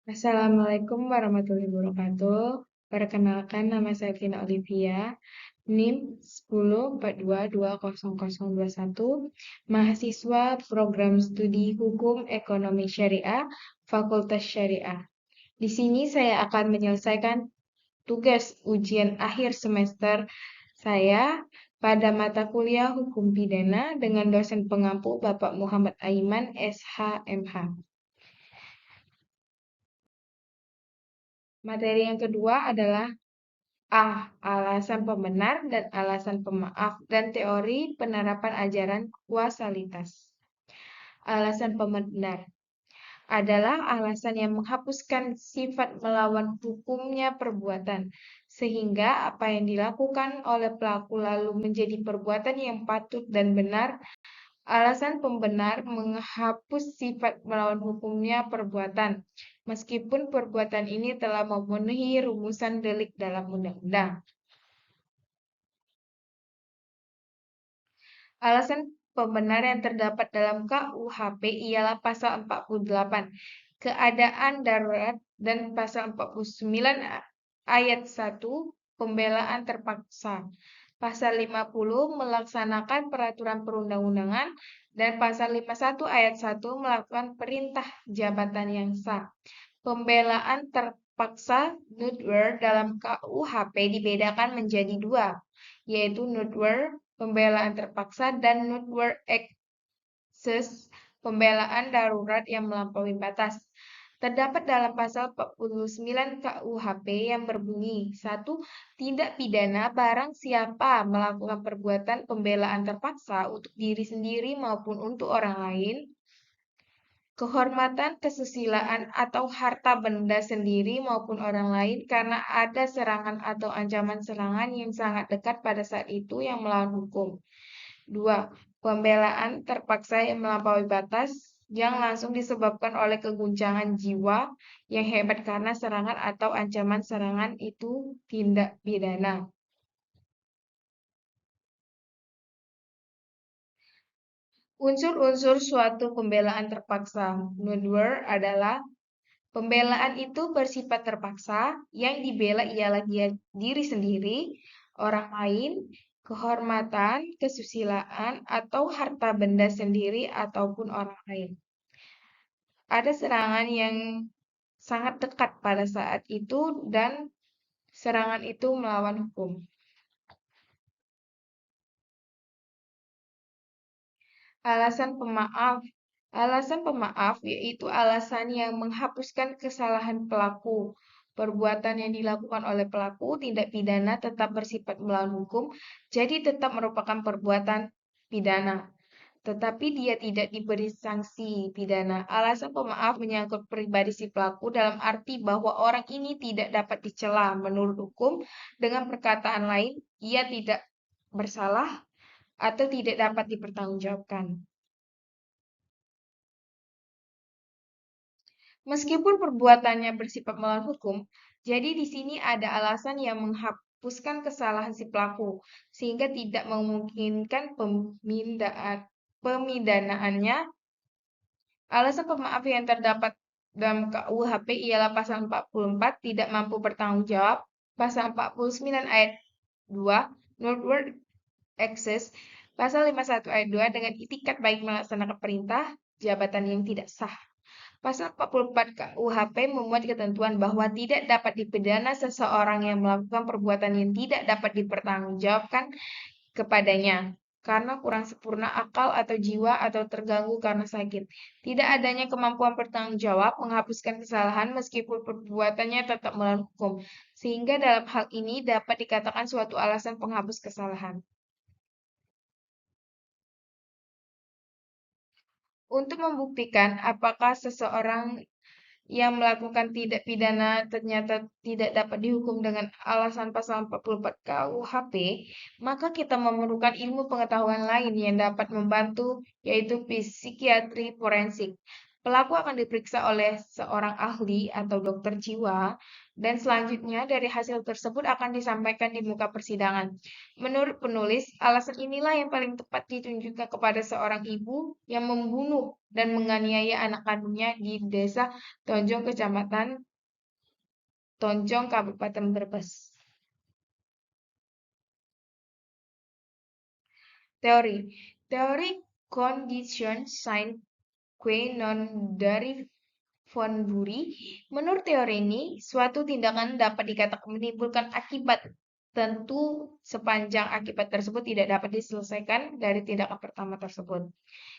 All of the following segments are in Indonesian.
Assalamualaikum warahmatullahi wabarakatuh. Perkenalkan, nama saya Vina Olivia, NIM 1042200021, mahasiswa Program Studi Hukum Ekonomi Syariah, Fakultas Syariah. Di sini saya akan menyelesaikan tugas ujian akhir semester saya pada mata kuliah Hukum Pidana dengan dosen pengampu Bapak Muhammad Aiman, SH.MH. Materi yang kedua adalah alasan pembenar dan alasan pemaaf dan teori penerapan ajaran kuasalitas. Alasan pembenar adalah alasan yang menghapuskan sifat melawan hukumnya perbuatan, sehingga apa yang dilakukan oleh pelaku lalu menjadi perbuatan yang patut dan benar. Alasan pembenar menghapus sifat melawan hukumnya perbuatan, meskipun perbuatan ini telah memenuhi rumusan delik dalam undang-undang. Alasan pembenar yang terdapat dalam KUHP ialah pasal 48, keadaan darurat, dan pasal 49 ayat 1, pembelaan terpaksa. Pasal 50 melaksanakan peraturan perundang-undangan, dan pasal 51 ayat 1 melakukan perintah jabatan yang sah. Pembelaan terpaksa nutwer dalam KUHP dibedakan menjadi dua, yaitu nutwer pembelaan terpaksa dan nutwer excess pembelaan darurat yang melampaui batas. Terdapat dalam pasal 49 KUHP yang berbunyi, 1. Tindak pidana barang siapa melakukan perbuatan pembelaan terpaksa untuk diri sendiri maupun untuk orang lain, kehormatan, kesusilaan, atau harta benda sendiri maupun orang lain karena ada serangan atau ancaman serangan yang sangat dekat pada saat itu yang melawan hukum. 2. Pembelaan terpaksa yang melampaui batas yang langsung disebabkan oleh keguncangan jiwa yang hebat karena serangan atau ancaman serangan itu tindak pidana. Unsur-unsur suatu pembelaan terpaksa nutwer adalah pembelaan itu bersifat terpaksa, yang dibela ialah diri sendiri, orang lain, kehormatan, kesusilaan, atau harta benda sendiri ataupun orang lain. Ada serangan yang sangat dekat pada saat itu dan serangan itu melawan hukum. Alasan pemaaf. Alasan pemaaf yaitu alasan yang menghapuskan kesalahan pelaku. Perbuatan yang dilakukan oleh pelaku tindak pidana tetap bersifat melawan hukum, jadi tetap merupakan perbuatan pidana. Tetapi dia tidak diberi sanksi pidana. Alasan pemaaf menyangkut pribadi si pelaku dalam arti bahwa orang ini tidak dapat dicela menurut hukum, dengan perkataan lain, ia tidak bersalah atau tidak dapat dipertanggungjawabkan. Meskipun perbuatannya bersifat melawan hukum, jadi di sini ada alasan yang menghapuskan kesalahan si pelaku, sehingga tidak memungkinkan pemidanaannya. Alasan pemaaf yang terdapat dalam KUHP ialah pasal 44 tidak mampu bertanggung jawab, pasal 49 ayat 2 northward access, pasal 51 ayat 2 dengan itikat baik melaksanakan perintah jabatan yang tidak sah. Pasal 44 KUHP memuat ketentuan bahwa tidak dapat dipidana seseorang yang melakukan perbuatan yang tidak dapat dipertanggungjawabkan kepadanya karena kurang sempurna akal atau jiwa atau terganggu karena sakit. Tidak adanya kemampuan bertanggung jawab menghapuskan kesalahan meskipun perbuatannya tetap melawan hukum, sehingga dalam hal ini dapat dikatakan suatu alasan penghapus kesalahan. Untuk membuktikan apakah seseorang yang melakukan tindak pidana ternyata tidak dapat dihukum dengan alasan pasal 44 KUHP, maka kita memerlukan ilmu pengetahuan lain yang dapat membantu, yaitu psikiatri forensik. Pelaku akan diperiksa oleh seorang ahli atau dokter jiwa, dan selanjutnya dari hasil tersebut akan disampaikan di muka persidangan. Menurut penulis, alasan inilah yang paling tepat ditunjukkan kepada seorang ibu yang membunuh dan menganiaya anak kandungnya di Desa Tonjong, Kecamatan Tonjong, Kabupaten Brebes. Teori. Teori condition sine qua non dari Von Bury, menurut teori ini, suatu tindakan dapat dikatakan menimbulkan akibat tentu sepanjang akibat tersebut tidak dapat diselesaikan dari tindakan pertama tersebut.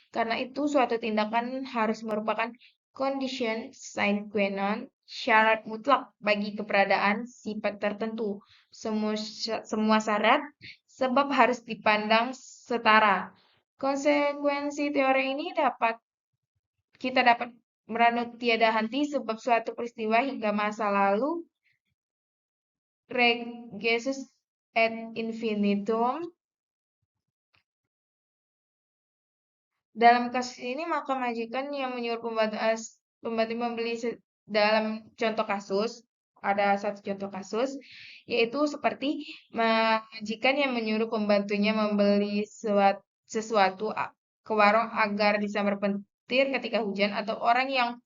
Karena itu, suatu tindakan harus merupakan condition sine qua non, syarat mutlak bagi keberadaan sifat tertentu. Semua syarat sebab harus dipandang setara. Konsekuensi teori ini kita dapat meranut tiada henti sebab suatu peristiwa hingga masa lalu regressus ad infinitum. Dalam kasus ini maka majikan yang menyuruh pembantu membeli dalam contoh kasus, ada satu contoh kasus, yaitu seperti majikan yang menyuruh pembantunya membeli sesuatu ke warung agar disambar petir ketika hujan, atau orang yang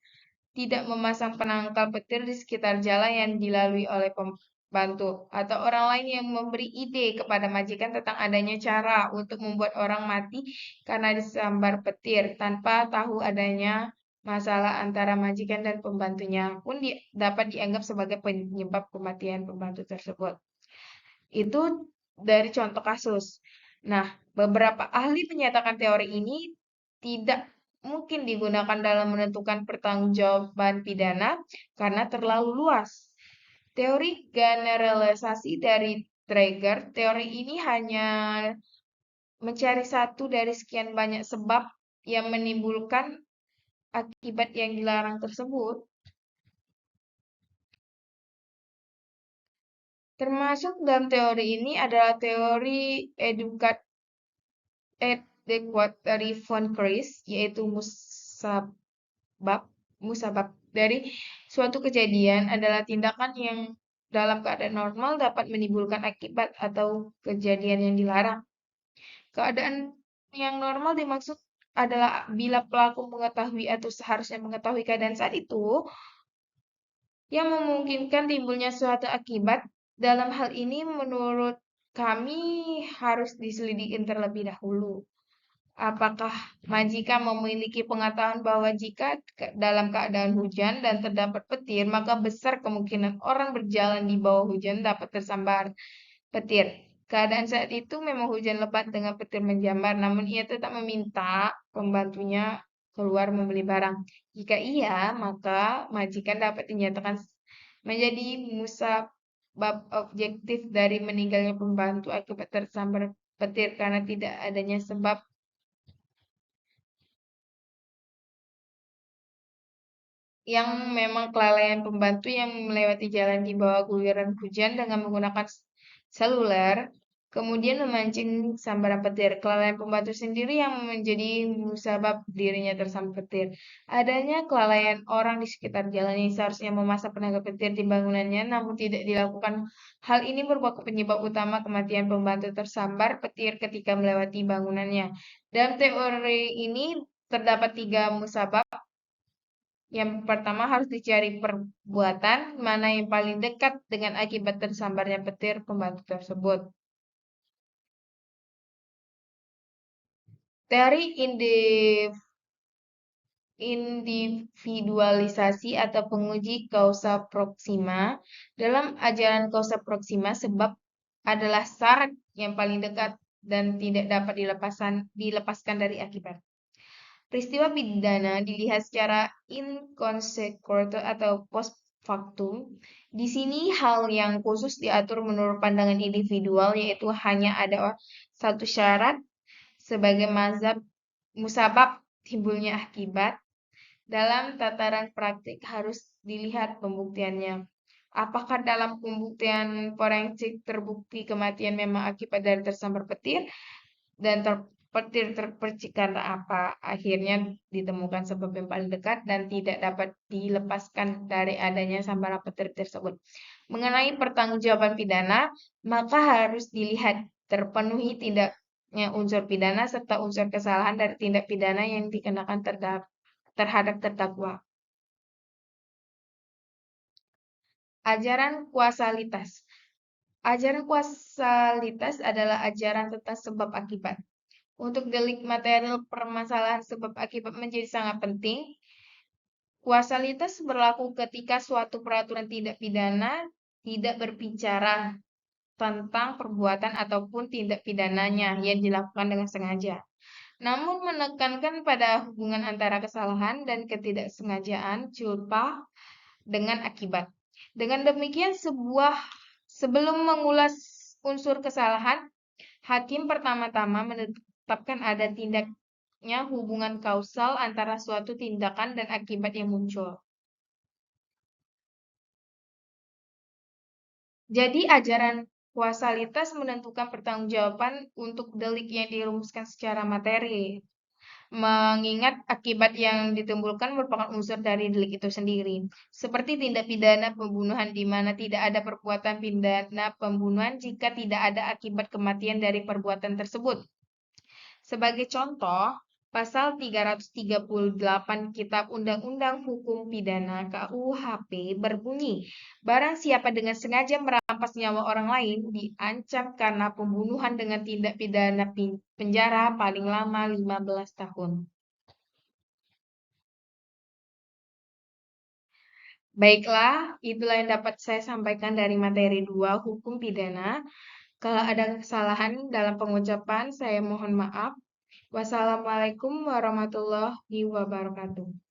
tidak memasang penangkal petir di sekitar jalan yang dilalui oleh pembantu, atau orang lain yang memberi ide kepada majikan tentang adanya cara untuk membuat orang mati karena disambar petir tanpa tahu adanya masalah antara majikan dan pembantunya pun dapat dianggap sebagai penyebab kematian pembantu tersebut. Itu dari contoh kasus. Nah, beberapa ahli menyatakan teori ini tidak mungkin digunakan dalam menentukan pertanggungjawaban pidana karena terlalu luas. Teori generalisasi dari Traeger, teori ini hanya mencari satu dari sekian banyak sebab yang menimbulkan akibat yang dilarang tersebut. Termasuk dalam teori ini adalah teori adequate dari von Krais, yaitu musabab dari suatu kejadian adalah tindakan yang dalam keadaan normal dapat menimbulkan akibat atau kejadian yang dilarang. Keadaan yang normal dimaksud adalah bila pelaku mengetahui atau seharusnya mengetahui keadaan saat itu yang memungkinkan timbulnya suatu akibat. Dalam hal ini menurut kami harus diselidiki terlebih dahulu. Apakah majikan memiliki pengetahuan bahwa jika dalam keadaan hujan dan terdapat petir, maka besar kemungkinan orang berjalan di bawah hujan dapat tersambar petir. Keadaan saat itu memang hujan lebat dengan petir menjambar, namun ia tetap meminta pembantunya keluar membeli barang. Jika iya, maka majikan dapat dinyatakan menjadi musabab objektif dari meninggalnya pembantu akibat tersambar petir karena tidak adanya sebab yang memang kelalaian pembantu yang melewati jalan di bawah guyuran hujan dengan menggunakan seluler, kemudian memancing sambaran petir. Kelalaian pembantu sendiri yang menjadi musabab dirinya tersambar petir. Adanya kelalaian orang di sekitar jalan yang seharusnya memasang penangkal petir di bangunannya, namun tidak dilakukan. Hal ini merupakan penyebab utama kematian pembantu tersambar petir ketika melewati bangunannya. Dalam teori ini terdapat tiga musabab. Yang pertama harus dicari perbuatan mana yang paling dekat dengan akibat tersambarnya petir pembantu tersebut. Teori individualisasi atau penguji causa proxima. Dalam ajaran causa proxima, sebab adalah syarat yang paling dekat dan tidak dapat dilepaskan dari akibat. Peristiwa pidana dilihat secara inconsequential atau post factum. Di sini hal yang khusus diatur menurut pandangan individual, yaitu hanya ada satu syarat sebagai musabab timbulnya akibat. Dalam tataran praktik harus dilihat pembuktiannya. Apakah dalam pembuktian forensik terbukti kematian memang akibat dari tersambar petir dan terpercik karena apa? Akhirnya ditemukan sebab yang paling dekat dan tidak dapat dilepaskan dari adanya sambaran petir tersebut. Mengenai pertanggungjawaban pidana, maka harus dilihat terpenuhi tidaknya unsur pidana serta unsur kesalahan dari tindak pidana yang dikenakan terhadap terdakwa. Ajaran kuasalitas. Ajaran kuasalitas adalah ajaran tentang sebab akibat. Untuk delik material permasalahan sebab akibat menjadi sangat penting. Kuasalitas berlaku ketika suatu peraturan tindak pidana tidak berbicara tentang perbuatan ataupun tindak pidananya yang dilakukan dengan sengaja, namun menekankan pada hubungan antara kesalahan dan ketidaksengajaan culpa dengan akibat. Dengan demikian, sebelum mengulas unsur kesalahan, hakim pertama-tama menetapkan ada tindaknya hubungan kausal antara suatu tindakan dan akibat yang muncul. Jadi ajaran kuasalitas menentukan pertanggungjawaban untuk delik yang dirumuskan secara materi, mengingat akibat yang ditimbulkan merupakan unsur dari delik itu sendiri. Seperti tindak pidana pembunuhan di mana tidak ada perbuatan pidana pembunuhan jika tidak ada akibat kematian dari perbuatan tersebut. Sebagai contoh, pasal 338 Kitab Undang-Undang Hukum Pidana KUHP berbunyi, barang siapa dengan sengaja merampas nyawa orang lain diancam karena pembunuhan dengan tindak pidana penjara paling lama 15 tahun. Baiklah, itulah yang dapat saya sampaikan dari materi 2 Hukum Pidana. Kalau ada kesalahan dalam pengucapan, saya mohon maaf. Wassalamualaikum warahmatullahi wabarakatuh.